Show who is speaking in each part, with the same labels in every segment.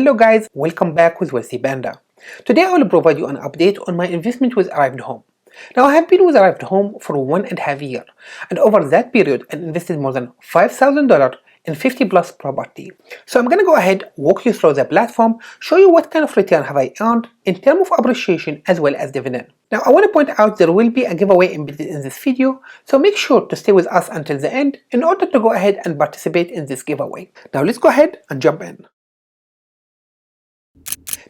Speaker 1: Hello guys, welcome back with Wealthy Panda. Today I will provide you an update on my investment with Arrived Home. Now I have been with Arrived Home for 1.5 years, and over that period I invested more than $5,000 in 50 plus property. So I'm gonna go ahead, walk you through the platform, show you what kind of return have I earned in terms of appreciation as well as dividend. Now I want to point out there will be a giveaway embedded in this video, so make sure to stay with us until the end in order to go ahead and participate in this giveaway. Now let's go ahead and jump in.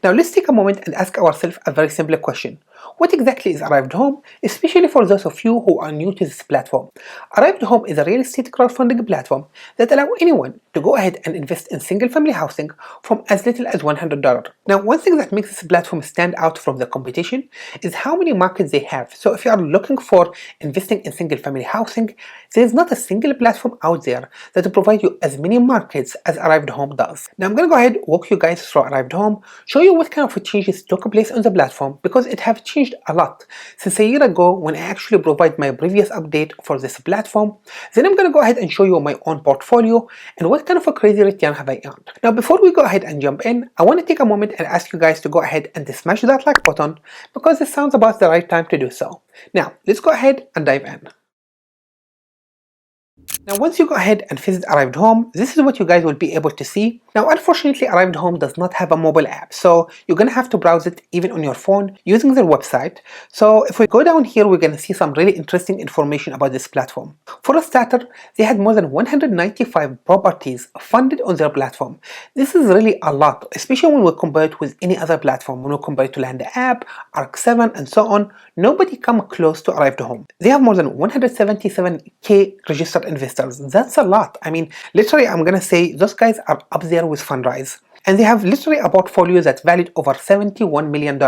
Speaker 1: Now let's take a moment and ask ourselves a very simple question. What exactly is Arrived Home, especially for those of you who are new to this platform? Arrived Home is a real estate crowdfunding platform that allows anyone to go ahead and invest in single family housing from as little as $100. Now one thing that makes this platform stand out from the competition is how many markets they have. So if you are looking for investing in single family housing, there is not a single platform out there that will provide you as many markets as Arrived Home does. Now I'm going to go ahead walk you guys through Arrived Home, show you what kind of changes took place on the platform because it have changed a lot since a year ago when I actually provide my previous update for this platform. Then I'm going to go ahead and show you my own portfolio and what kind of a crazy return have I earned. Now before we go ahead and jump in, I want to take a moment and ask you guys to go ahead and smash that like button because it sounds about the right time to do so. Now let's go ahead and dive in. Now once you go ahead and visit Arrived Home, this is what you guys will be able to see. Now unfortunately Arrived Home does not have a mobile app, so you're gonna have to browse it even on your phone using their website. So if we go down here, we're gonna see some really interesting information about this platform. For a starter, they had more than 195 properties funded on their platform. This is really a lot, especially when we compare it with any other platform. When we compare it to Land App, Arc7 and so on, nobody come close to Arrived Home. They have more than 177k registered investors. That's a lot. I mean, literally I'm gonna say those guys are up there with Fundrise. And they have literally a portfolio that's valued over $71 million.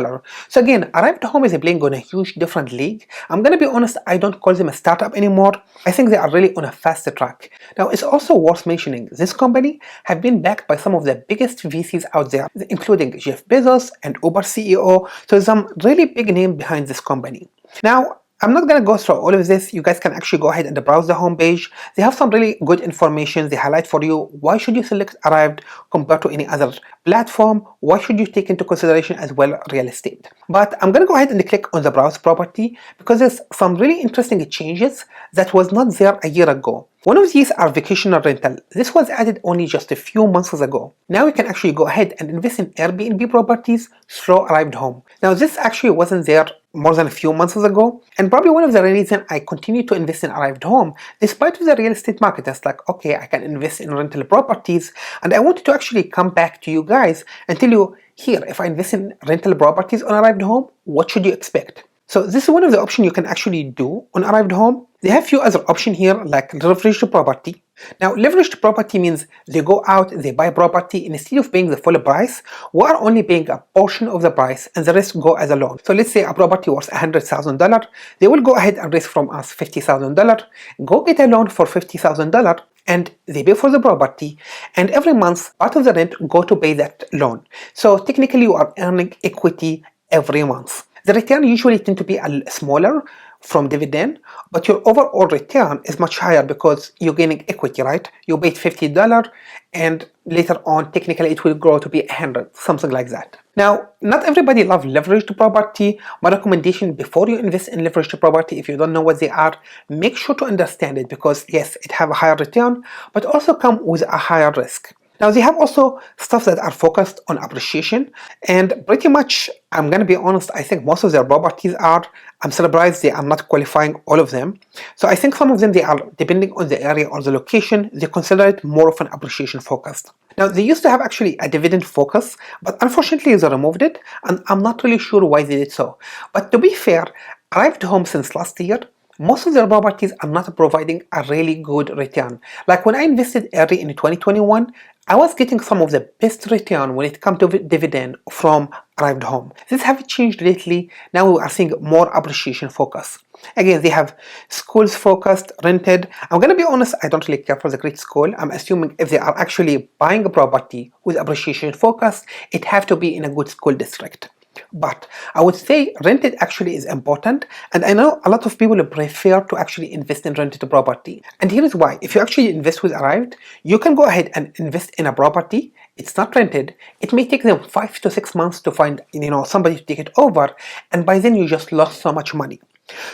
Speaker 1: So again, Arrived Home is playing on a huge different league. I'm gonna be honest, I don't call them a startup anymore. I think they are really on a faster track. Now it's also worth mentioning this company have been backed by some of the biggest VCs out there, including Jeff Bezos and Uber CEO. So there's some really big name behind this company. Now I'm not gonna go through all of this. You guys can actually go ahead and browse the homepage. They have some really good information. They highlight for you why should you select Arrived compared to any other platform. Why should you take into consideration as well real estate. But I'm gonna go ahead and click on the browse property because there's some really interesting changes that was not there a year ago. One of these are vacational rental. This was added only just a few months ago. Now you can actually go ahead and invest in Airbnb properties through Arrived Home. Now this actually wasn't there more than a few months ago, and probably one of the reasons I continue to invest in Arrived Home despite the real estate market. It's like, okay, I can invest in rental properties, and I wanted to actually come back to you guys and tell you here, if I invest in rental properties on Arrived Home, what should you expect? So this is one of the options you can actually do on Arrived Home. They have few other options here like leveraged property. Now leveraged property means they go out, they buy property, and instead of paying the full price, we are only paying a portion of the price and the rest go as a loan. So let's say a property worth $100,000, they will go ahead and raise from us $50,000, go get a loan for $50,000, and they pay for the property, and every month part of the rent go to pay that loan. So technically you are earning equity every month. The return usually tend to be a smaller from dividend, but your overall return is much higher because you're gaining equity, right? You paid $50 and later on technically it will grow to be 100, something like that. Now, not everybody loves leveraged property. My recommendation before you invest in leveraged property, if you don't know what they are, make sure to understand it because yes, it have a higher return, but also come with a higher risk. Now they have also stuff that are focused on appreciation, and pretty much, I'm gonna be honest, I think most of their properties are. I'm surprised they are not qualifying all of them. So I think some of them, they are, depending on the area or the location, they consider it more of an appreciation focused. Now they used to have actually a dividend focus, but unfortunately they removed it, and I'm not really sure why they did so. But to be fair, Arrived Home since last year, most of their properties are not providing a really good return. Like when I invested early in 2021, I was getting some of the best return when it comes to dividend from Arrived Home. This have changed lately. Now we are seeing more appreciation focus. Again, they have schools focused, rented. I'm gonna be honest, I don't really care for the great school. I'm assuming if they are actually buying a property with appreciation focus, it have to be in a good school district. But I would say rented actually is important, and I know a lot of people prefer to actually invest in rented property. And here is why. If you actually invest with Arrived, you can go ahead and invest in a property it's not rented, it may take them 5 to 6 months to find somebody to take it over, and by then you just lost so much money.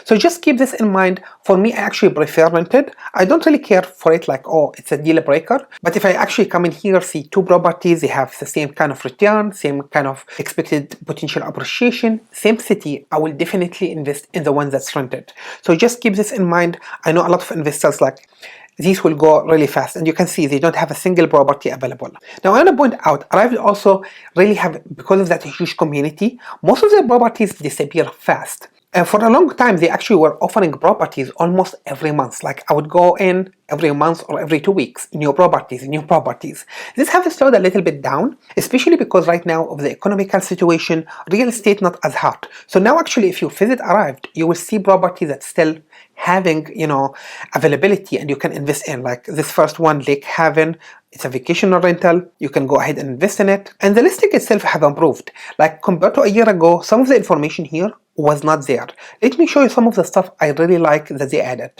Speaker 1: So just keep this in mind. For me, I actually prefer rented. I don't really care for it like, oh, it's a deal breaker. But if I actually come in here, see two properties, they have the same kind of return, same kind of expected potential appreciation, same city, I will definitely invest in the one that's rented. So just keep this in mind. I know a lot of investors like, these will go really fast, and you can see they don't have a single property available. Now I want to point out, Arrived also really have, because of that huge community, most of their properties disappear fast. And for a long time, they actually were offering properties almost every month. Like I would go in every month or every 2 weeks, new properties, new properties. This has slowed a little bit down, especially because right now of the economical situation, real estate not as hot. So now actually, if you visit Arrived, you will see property that's still having, availability, and you can invest in. Like this first one, Lake Haven, it's a vacational rental. You can go ahead and invest in it. And the listing itself have improved. Like compared to a year ago, some of the information here was not there. Let me show you some of the stuff I really like that they added.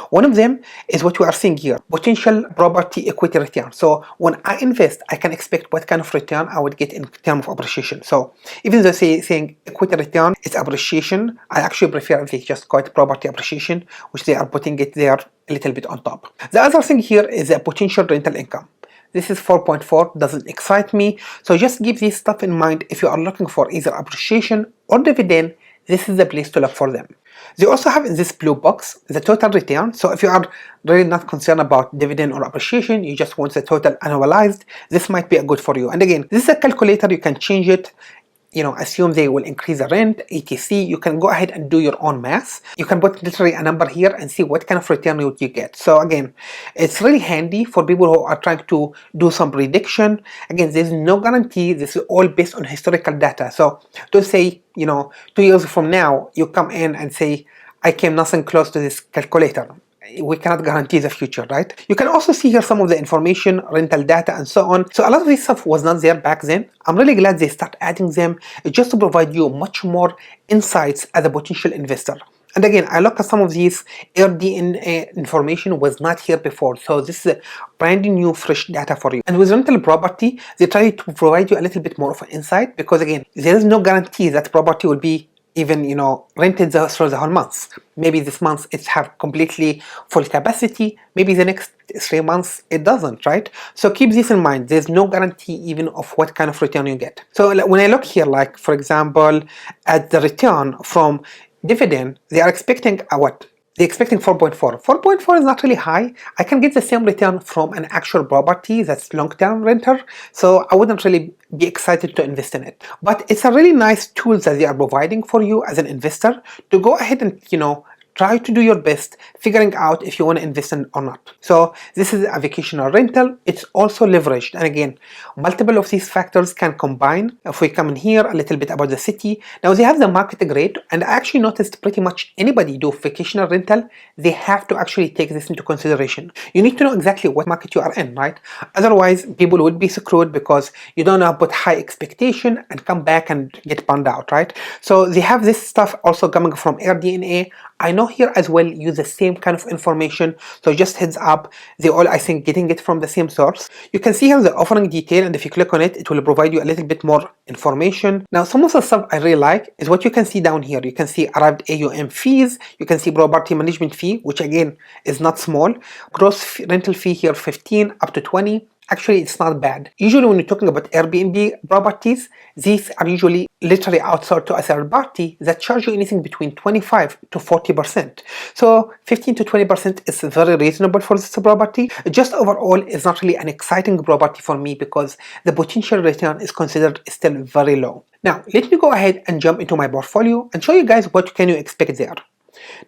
Speaker 1: One of them is what we are seeing here, potential property equity return. So when I invest, I can expect what kind of return I would get in terms of appreciation. So even though saying equity return is appreciation, I actually prefer if they just call it property appreciation, which they are putting it there a little bit on top. The other thing here is the potential rental income. This is 4.4, doesn't excite me. So just keep this stuff in mind. If you are looking for either appreciation or dividend, this is the place to look for them. They also have in this blue box the total return. So if you are really not concerned about dividend or appreciation, you just want the total annualized, this might be a good for you. And again, this is a calculator, you can change it. Assume they will increase the rent, etc. You can go ahead and do your own math. You can put literally a number here and see what kind of return would you get. So again, it's really handy for people who are trying to do some prediction. Again, there's no guarantee. This is all based on historical data. So don't say, 2 years from now, you come in and say, I came nothing close to this calculator. We cannot guarantee the future, right? You can also see here some of the information, rental data, and so on. So a lot of this stuff was not there back then. I'm really glad they start adding them just to provide you much more insights as a potential investor. And again, I look at some of these AirDNA information was not here before. So this is a brand new fresh data for you. And with rental property, they try to provide you a little bit more of an insight, because again, there is no guarantee that property will be even rented through the whole month. Maybe this month it have completely full capacity, maybe the next 3 months it doesn't, right? So keep this in mind. There's no guarantee even of what kind of return you get. So when I look here, like for example at the return from dividend, they are expecting what? They're expecting 4.4. 4.4 is not really high. I can get the same return from an actual property that's long-term renter, so I wouldn't really be excited to invest in it. But it's a really nice tool that they are providing for you as an investor to go ahead and try to do your best figuring out if you want to invest in or not. So this is a vacational rental. It's also leveraged, and again, multiple of these factors can combine. If we come in here a little bit about the city, now they have the market rate, and I actually noticed pretty much anybody do vacational rental, they have to actually take this into consideration. You need to know exactly what market you are in, right? Otherwise people would be screwed, because you don't know, put high expectation and come back and get burned out, right? So they have this stuff also coming from AirDNA. I know here as well use the same kind of information, so just heads up, they all, I think, getting it from the same source. You can see here the offering detail, and if you click on it, it will provide you a little bit more information. Now some of the stuff I really like is what you can see down here. You can see arrived AUM fees, you can see property management fee, which again is not small. Gross rental fee here 15 up to 20. Actually, it's not bad. Usually when you're talking about Airbnb properties, these are usually literally outsourced to a third party that charge you anything between 25 to 40%. So 15 to 20% is very reasonable for this property. Just overall, it's not really an exciting property for me, because the potential return is considered still very low. Now, let me go ahead and jump into my portfolio and show you guys what can you expect there.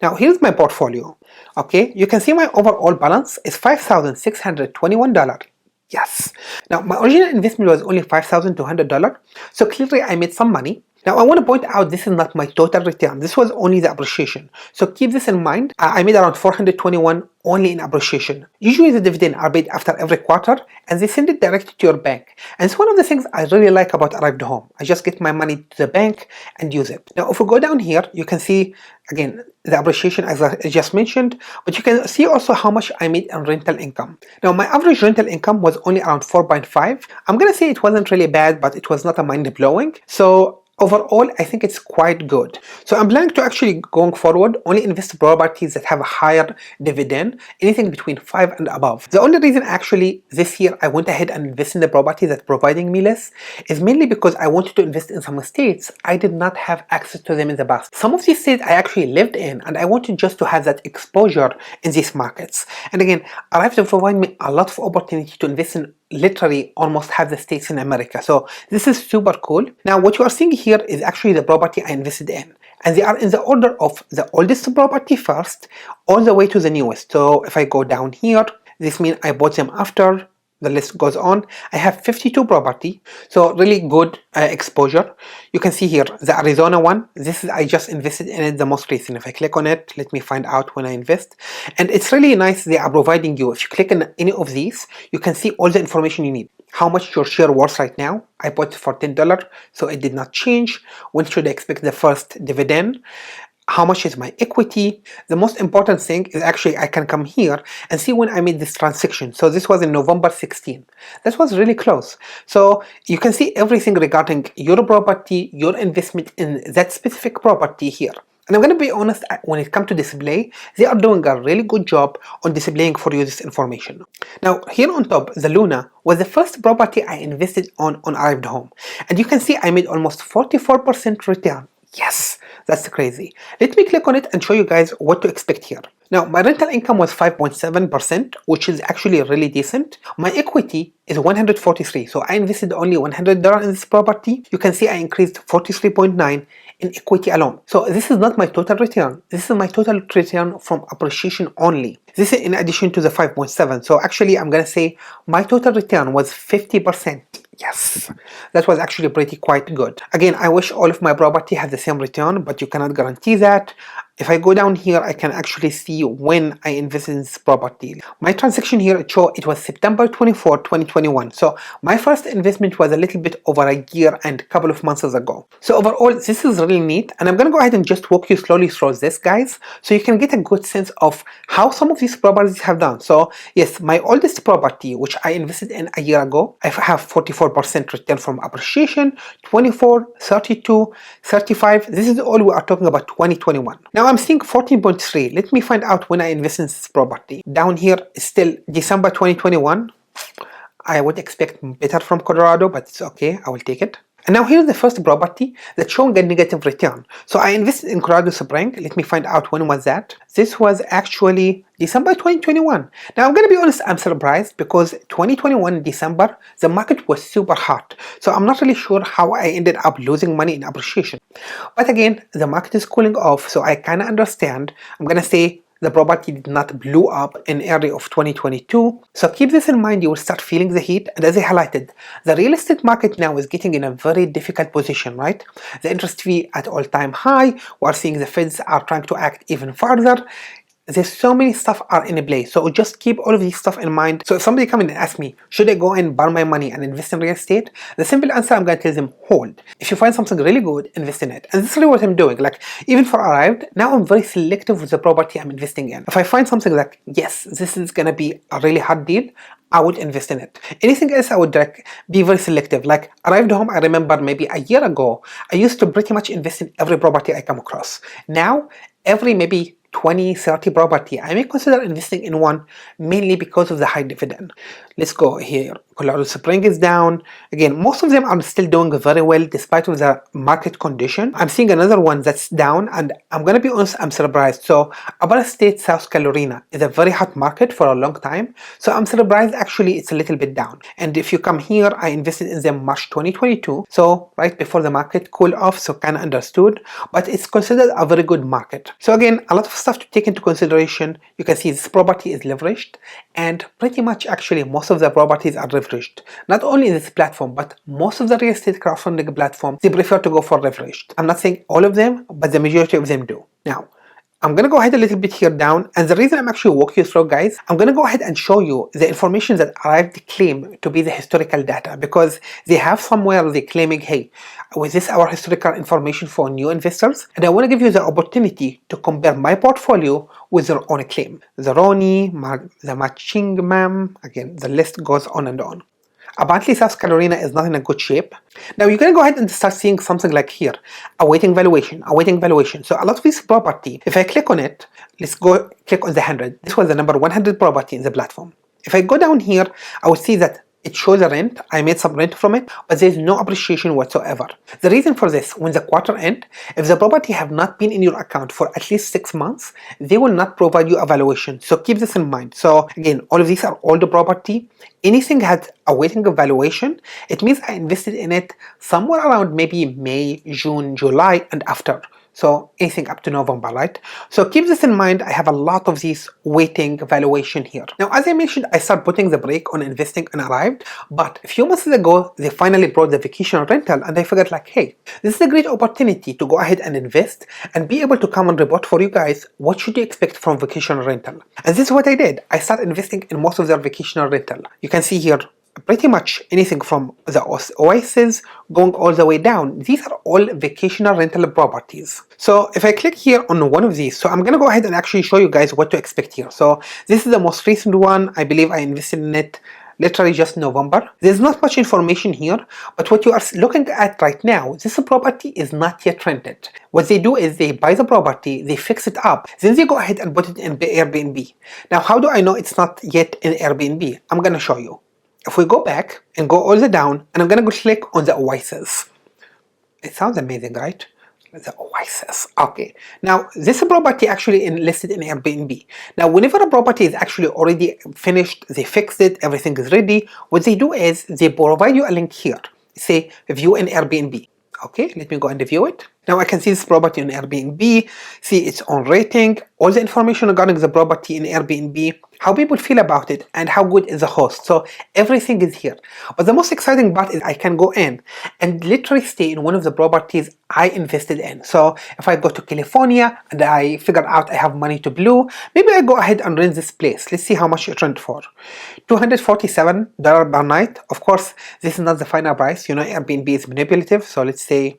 Speaker 1: Now, here's my portfolio. Okay, you can see my overall balance is $5,621. Yes. Now my original investment was only $5,200, so clearly I made some money. Now I want to point out this is not my total return. This was only the appreciation. So keep this in mind. I made around 421 only in appreciation. Usually the dividend are paid after every quarter and they send it directly to your bank. And it's one of the things I really like about Arrived Home. I just get my money to the bank and use it. Now if we go down here, you can see again the appreciation as I just mentioned, but you can see also how much I made in rental income. Now my average rental income was only around 4.5. I'm gonna say it wasn't really bad, but it was not a mind-blowing. So overall, I think it's quite good. So I'm planning to actually, going forward, only invest properties that have a higher dividend, anything between 5 and above. The only reason actually this year I went ahead and invested in the property that's providing me less is mainly because I wanted to invest in some states I did not have access to them in the past. Some of these states I actually lived in and I wanted just to have that exposure in these markets. And again, Arrive to provide me a lot of opportunity to invest in literally almost half the states in America. So this is super cool. Now what you are seeing here is actually the property I invested in, and they are in the order of the oldest property first all the way to the newest. So if I go down here, this means I bought them after. The list goes on. I have 52 property, so really good exposure. You can see here the Arizona one. This is, I just invested in it the most recent. If I click on it, let me find out when I invest, and it's really nice. They are providing you, if you click on any of these, you can see all the information you need. How much your share worth right now. I bought it for $10, so it did not change. When should I expect the first dividend? How much is my equity? The most important thing is actually I can come here and see when I made this transaction. So this was in November 16. That was really close. So you can see everything regarding your property, your investment in that specific property here. And I'm going to be honest, when it comes to display, they are doing a really good job on displaying for you this information. Now here on top, the Luna was the first property I invested on Arrived Home. And you can see I made almost 44% return. Yes, that's crazy. Let me click on it and show you guys what to expect here. Now, my rental income was 5.7%, which is actually really decent. My equity is 143, so I invested only $100 in this property. You can see I increased 43.9 in equity alone. So this is not my total return. This is my total return from appreciation only. This is in addition to the 5.7. So actually, I'm gonna say my total return was 50%. Yes, that was actually pretty quite good. Again, I wish all of my property had the same return, but you cannot guarantee that. If I go down here, I can actually see when I invested in this property. My transaction here, it was September 24, 2021. So my first investment was a little bit over a year and a couple of months ago. So overall, this is really neat. And I'm going to go ahead and just walk you slowly through this, guys, so you can get a good sense of how some of these properties have done. So yes, my oldest property, which I invested in a year ago, I have 44% return from appreciation, 24, 32, 35. This is all we are talking about 2021. Now I'm seeing 14.3. Let me find out when I invest in this property. Down here is still December 2021. I would expect better from Colorado, but it's okay. I will take it. And now here's the first property that's showing a negative return. So I invested in Colorado Spring. Let me find out when was that. This was actually December 2021. Now I'm gonna be honest, I'm surprised because 2021 December, the market was super hot. So I'm not really sure how I ended up losing money in appreciation. But again, the market is cooling off, so I kinda understand. I'm gonna say the property did not blow up in early of 2022. So keep this in mind, you will start feeling the heat. And as I highlighted, the real estate market now is getting in a very difficult position, right? The interest fee at all-time high. We're seeing the feds are trying to act even further. There's so many stuff are in play, so just keep all of these stuff in mind. So if somebody come in and ask me, should I go and borrow my money and invest in real estate? The simple answer, I'm going to tell them, hold. If you find something really good, invest in it. And this is really what I'm doing. Like, even for Arrived, now I'm very selective with the property I'm investing in. If I find something like, yes, this is going to be a really hot deal, I would invest in it. Anything else, I would like be very selective. Like Arrived Home, I remember maybe a year ago, I used to pretty much invest in every property I come across. Now, every maybe 20, 30 property, I may consider investing in one, mainly because of the high dividend. Let's go here. Colorado Spring is down. Again, most of them are still doing very well despite of the market condition. I'm seeing another one that's down, and I'm gonna be honest, I'm surprised. So Upper State, South Carolina is a very hot market for a long time. So I'm surprised actually it's a little bit down. And if you come here, I invested in them March 2022. So right before the market cooled off, so kinda understood, but it's considered a very good market. So again, a lot of stuff to take into consideration. You can see this property is leveraged, and pretty much actually most of the properties are leveraged. Not only in this platform, but most of the real estate crowdfunding platforms, they prefer to go for leveraged. I'm not saying all of them, but the majority of them do. Now, I'm gonna go ahead a little bit here down, and the reason I'm actually walking you through, guys, I'm gonna go ahead and show you the information that Arrived claim to be the historical data, because they have somewhere they claiming, hey, with this our historical information for new investors, and I want to give you the opportunity to compare my portfolio with their own claim. The Roni, the Machingam, again, the list goes on and on. Apparently South Carolina is not in a good shape. Now you're gonna go ahead and start seeing something like here, awaiting valuation, awaiting valuation. So a lot of this property, if I click on it, let's go click on the 100. This was the number 100 property in the platform. If I go down here, I will see that it shows a rent. I made some rent from it, but there's no appreciation whatsoever. The reason for this, when the quarter end, if the property have not been in your account for at least 6 months, they will not provide you a valuation. So keep this in mind. So again, all of these are older property. Anything had awaiting evaluation, it means I invested in it somewhere around maybe May, June, July, and after. So anything up to November, right? So keep this in mind. I have a lot of these waiting valuation here. Now, as I mentioned, I started putting the brake on investing in Arrived, but a few months ago, they finally brought the vacation rental, and I figured like, hey, this is a great opportunity to go ahead and invest and be able to come and report for you guys what should you expect from vacation rental. And this is what I did. I started investing in most of their vacation rental. You can see here, pretty much anything from the Oasis going all the way down. These are all vacational rental properties. So if I click here on one of these, so I'm gonna go ahead and actually show you guys what to expect here. So this is the most recent one. I believe I invested in it literally just November. There's not much information here, but what you are looking at right now, this property is not yet rented. What they do is they buy the property, they fix it up, then they go ahead and put it in Airbnb. Now, how do I know it's not yet in Airbnb? I'm gonna show you. If we go back and go all the way down, and I'm gonna go click on the Oasis. It sounds amazing, right? The Oasis. Okay. Now, this property actually listed in Airbnb. Now, whenever a property is actually already finished, they fixed it, everything is ready, what they do is they provide you a link here. Say, view in Airbnb. Okay, let me go and review it. Now I can see this property on Airbnb, see its own rating, all the information regarding the property in Airbnb, how people feel about it, and how good is the host. So everything is here. But the most exciting part is I can go in and literally stay in one of the properties I invested in. So if I go to California and I figure out I have money to blow, maybe I go ahead and rent this place. Let's see how much it rent for. $247 per night. Of course, this is not the final price. You know, Airbnb is manipulative. So let's say,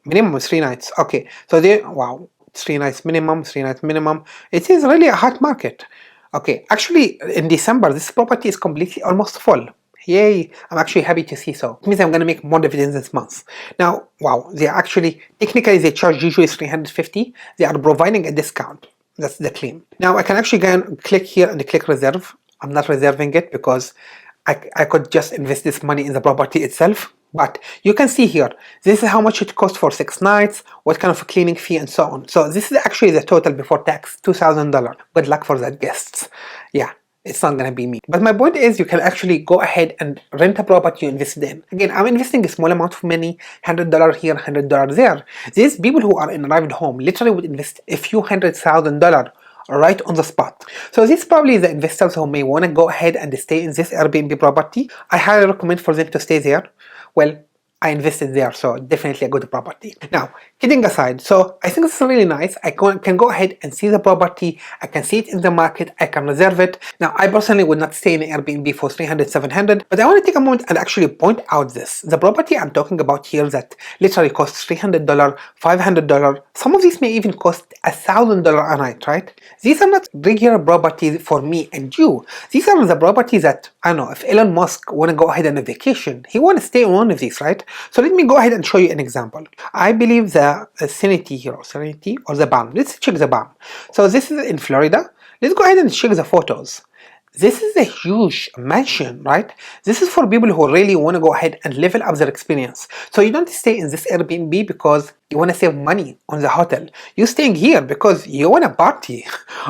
Speaker 1: minimum 3 nights. Okay, so wow, 3 nights minimum, 3 nights minimum. It is really a hot market. Okay, actually in December, this property is completely almost full. Yay, I'm actually happy to see so. It means I'm gonna make more dividends this month. Now, wow, they actually, technically they charge usually $350. They are providing a discount. That's the claim. Now I can actually go and click here and click reserve. I'm not reserving it because I could just invest this money in the property itself. But you can see here, this is how much it cost for 6 nights, what kind of a cleaning fee, and so on. So this is actually the total before tax, $2,000. Good luck for that, guests. Yeah, it's not gonna be me. But my point is, you can actually go ahead and rent a property you invested in. Again, I'm investing a small amount of money, $100 here, $100 there. These people who are in Arrived Home literally would invest a few $100,000 right on the spot. So this is probably the investors who may want to go ahead and stay in this Airbnb property. I highly recommend for them to stay there. Well, I invested there, so definitely a good property. Now, kidding aside, so I think this is really nice. I can go ahead and see the property. I can see it in the market. I can reserve it. Now, I personally would not stay in Airbnb for $300, $700, but I want to take a moment and actually point out this. The property I'm talking about here that literally costs $300, $500. Some of these may even cost $1,000 a night, right? These are not regular properties for me and you. These are the properties that, I don't know, if Elon Musk want to go ahead on a vacation, he want to stay on one of these, right? So let me go ahead and show you an example. I believe the Serenity here, or the BAM. Let's check the BAM. So this is in Florida. Let's go ahead and check the photos. This is a huge mansion, right? This is for people who really want to go ahead and level up their experience. So you don't stay in this Airbnb because you want to save money on the hotel. You're staying here because you want to party,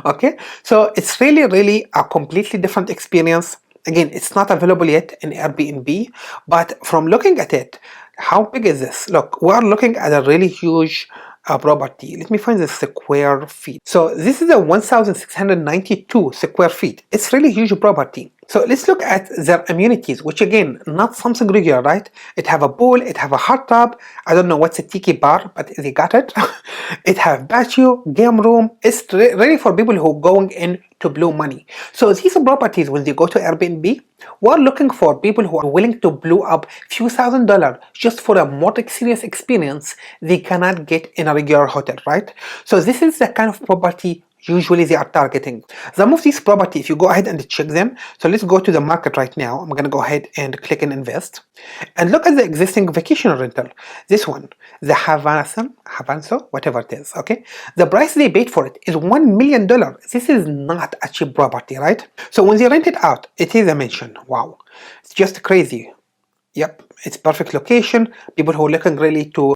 Speaker 1: okay? So it's really a completely different experience. Again, it's not available yet in Airbnb, but from looking at it, how big is this? Look, we are looking at a really huge property. Let me find the square feet. So this is a 1,692 square feet. It's really huge property. So let's look at their amenities, which again, not something regular, right? It have a pool, it have a hot tub. I don't know what's a tiki bar, but they got it. It have patio, game room. It's really for people who are going in to blow money. So these properties, when they go to Airbnb, we're looking for people who are willing to blow up few $1,000s just for a more serious experience they cannot get in a regular hotel, right? So this is the kind of property usually they are targeting. Some of these properties, if you go ahead and check them, so let's go to the market right now. I'm gonna go ahead and click and invest and look at the existing vacation rental. This one, the Havanso, whatever it is, okay? The price they paid for it is $1 million. This is not a cheap property, right? So when they rent it out, it is a mansion. Wow, it's just crazy. Yep, it's perfect location. People who are looking really to,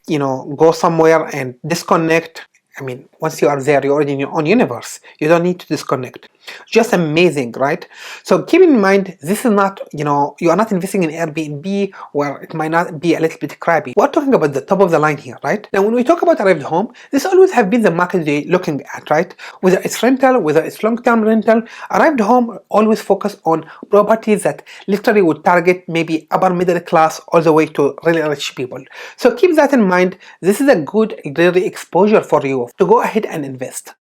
Speaker 1: go somewhere and disconnect. I mean, once you are there, you're already in your own universe. You don't need to disconnect. Just amazing, right? So keep in mind, this is not, you are not investing in Airbnb where it might not be a little bit crappy. We're talking about the top of the line here, right? Now, when we talk about Arrived Home, this always have been the market they're looking at, right? Whether it's rental, whether it's long-term rental, Arrived Home always focus on properties that literally would target maybe upper middle class all the way to really rich people. So keep that in mind. This is a good really exposure for you to go ahead and invest.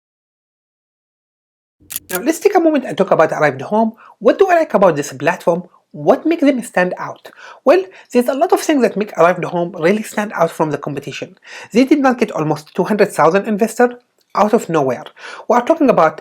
Speaker 1: Now let's take a moment and talk about Arrived Home. What do I like about this platform? What makes them stand out? Well, there's a lot of things that make Arrived Home really stand out from the competition. They did not get almost 200,000 investors out of nowhere. We are talking about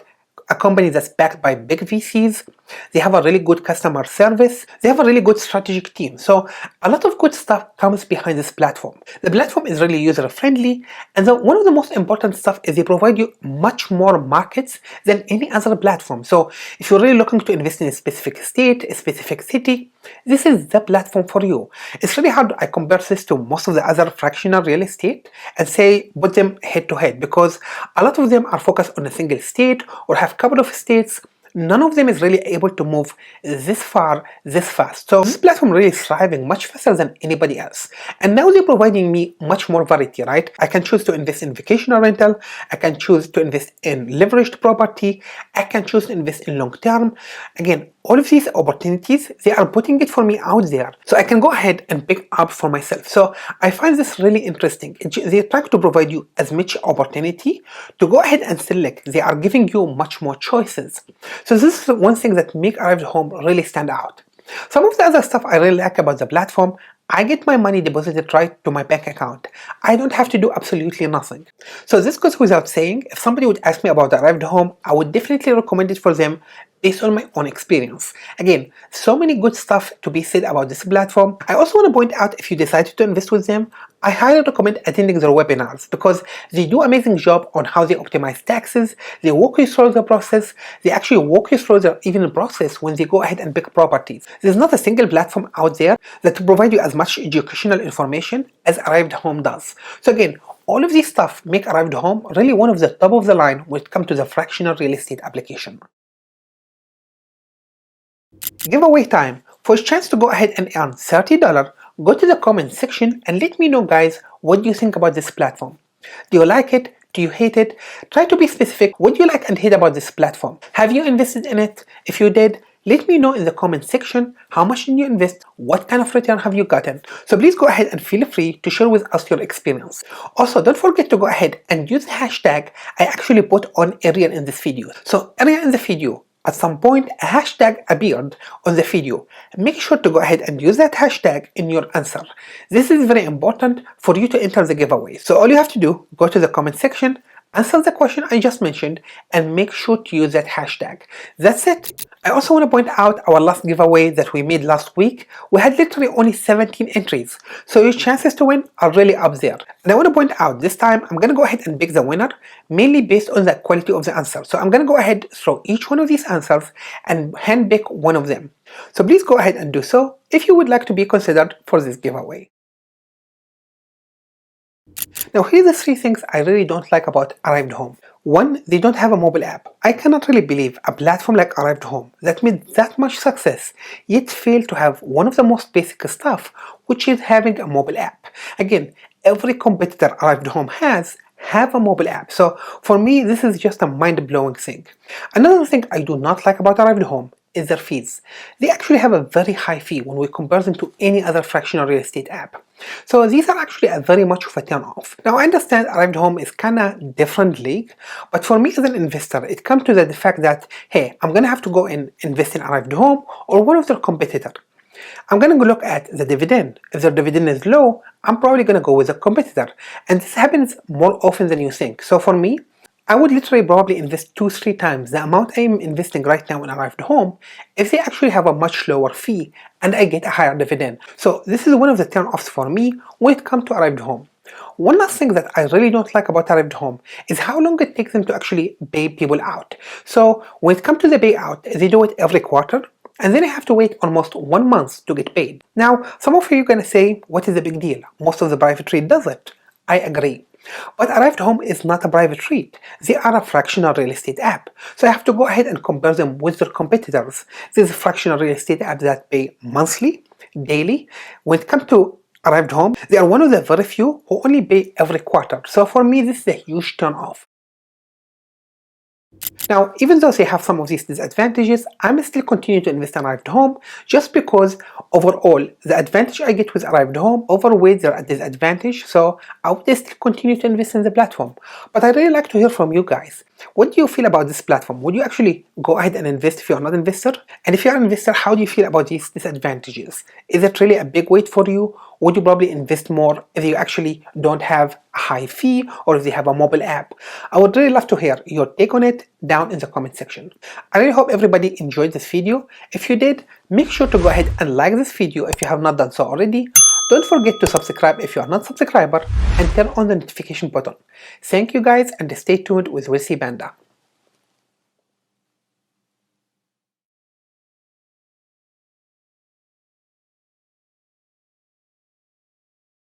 Speaker 1: a company that's backed by big VCs. They have a really good customer service. They have a really good strategic team. So a lot of good stuff comes behind this platform. The platform is really user friendly, and one of the most important stuff is they provide you much more markets than any other platform. So if you're really looking to invest in a specific state, a specific city, this is the platform for you. It's really hard I compare this to most of the other fractional real estate and say put them head to head, because a lot of them are focused on a single state or have a couple of states. None of them is really able to move this far, this fast. So this platform really is thriving much faster than anybody else. And now they're providing me much more variety, right? I can choose to invest in vacational rental. I can choose to invest in leveraged property. I can choose to invest in long term. Again, all of these opportunities, they are putting it for me out there. So I can go ahead and pick up for myself. So I find this really interesting. They try to provide you as much opportunity to go ahead and select. They are giving you much more choices. So this is one thing that makes Arrived Home really stand out. Some of the other stuff I really like about the platform, I get my money deposited right to my bank account. I don't have to do absolutely nothing. So this goes without saying, if somebody would ask me about Arrived Home, I would definitely recommend it for them based on my own experience. Again, so many good stuff to be said about this platform. I also want to point out, if you decided to invest with them, I highly recommend attending their webinars because they do an amazing job on how they optimize taxes. They walk you through the process. They actually walk you through the even process when they go ahead and pick properties. There's not a single platform out there that will provide you as much educational information as Arrived Home does. So again, all of this stuff make Arrived Home really one of the top of the line when it comes to the fractional real estate application. Giveaway time. For a chance to go ahead and earn $30, go to the comment section and let me know, guys, what do you think about this platform? Do you like it? Do you hate it? Try to be specific. What do you like and hate about this platform? Have you invested in it? If you did, let me know in the comment section how much did you invest, what kind of return have you gotten. So please go ahead and feel free to share with us your experience. Also, don't forget to go ahead and use the hashtag I actually put on earlier in this video. So earlier in the video, at some point, a hashtag appeared on the video. Make sure to go ahead and use that hashtag in your answer. This is very important for you to enter the giveaway. So all you have to do, go to the comment section, answer the question I just mentioned, and make sure to use that hashtag. That's it. I also want to point out our last giveaway that we made last week. We had literally only 17 entries, so your chances to win are really up there. And I want to point out this time I'm going to go ahead and pick the winner, mainly based on the quality of the answer. So I'm going to go ahead through each one of these answers and hand pick one of them. So please go ahead and do so if you would like to be considered for this giveaway. Now here are the 3 things I really don't like about Arrived Home. 1, they don't have a mobile app. I cannot really believe a platform like Arrived Home that made that much success yet failed to have one of the most basic stuff, which is having a mobile app. Again, every competitor Arrived Home has have a mobile app. So for me, this is just a mind-blowing thing. Another thing I do not like about Arrived Home is their fees. They actually have a very high fee when we compare them to any other fractional real estate app. So these are actually a very much of a turn off. Now I understand Arrived Home is kinda different league, but for me as an investor, it comes to the fact that, hey, I'm gonna have to go and invest in Arrived Home or one of their competitors. I'm gonna go look at the dividend. If their dividend is low, I'm probably gonna go with a competitor. And this happens more often than you think. So for me, I would literally probably invest 2-3 times the amount I'm investing right now in Arrived Home if they actually have a much lower fee and I get a higher dividend. So this is one of the turn-offs for me when it comes to Arrived Home. One last thing that I really don't like about Arrived Home is how long it takes them to actually pay people out. So when it comes to the payout, they do it every quarter, and then I have to wait almost 1 month to get paid. Now, some of you are gonna say, what is the big deal? Most of the private REIT does it. I agree. But Arrived Home is not a private REIT. They are a fractional real estate app. So I have to go ahead and compare them with their competitors. There's a fractional real estate app that pay monthly, daily. When it comes to Arrived Home, they are one of the very few who only pay every quarter. So for me, this is a huge turn off. Now, even though they have some of these disadvantages, I'm still continue to invest in Arrived Home just because overall the advantage I get with Arrived Home overweighs their disadvantage, so I would still continue to invest in the platform. But I'd really like to hear from you guys. What do you feel about this platform? Would you actually go ahead and invest if you're not an investor? And if you're an investor, how do you feel about these disadvantages? Is it really a big weight for you? Would you probably invest more if you actually don't have a high fee or if they have a mobile app? I would really love to hear your take on it down in the comment section. I really hope everybody enjoyed this video. If you did, make sure to go ahead and like this video if you have not done so already. Don't forget to subscribe if you are not a subscriber and turn on the notification button. Thank you guys and stay tuned with We'll See Banda.